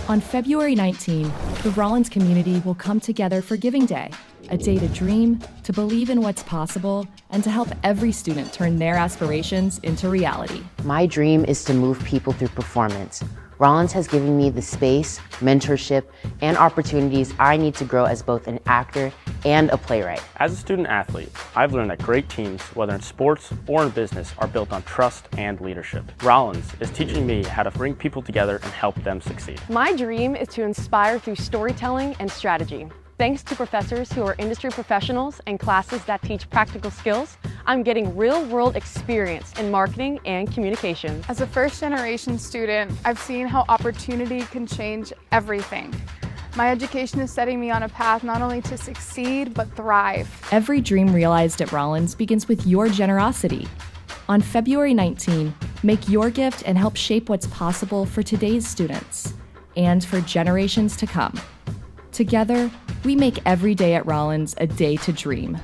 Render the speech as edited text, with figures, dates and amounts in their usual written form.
On February 19, the Rollins community will come together for Giving Day, a day to dream, to believe in what's possible, and to help every student turn their aspirations into reality. My dream is to move people through performance. Rollins has given me the space, mentorship, and opportunities I need to grow as both an actor and a playwright. As a student athlete, I've learned that great teams, whether in sports or in business, are built on trust and leadership. Rollins is teaching me how to bring people together and help them succeed. My dream is to inspire through storytelling and strategy. Thanks to professors who are industry professionals and classes that teach practical skills, I'm getting real-world experience in marketing and communication. As a first-generation student, I've seen how opportunity can change everything. My education is setting me on a path not only to succeed, but thrive. Every dream realized at Rollins begins with your generosity. On February 19, make your gift and help shape what's possible for today's students and for generations to come. Together, we make every day at Rollins a day to dream.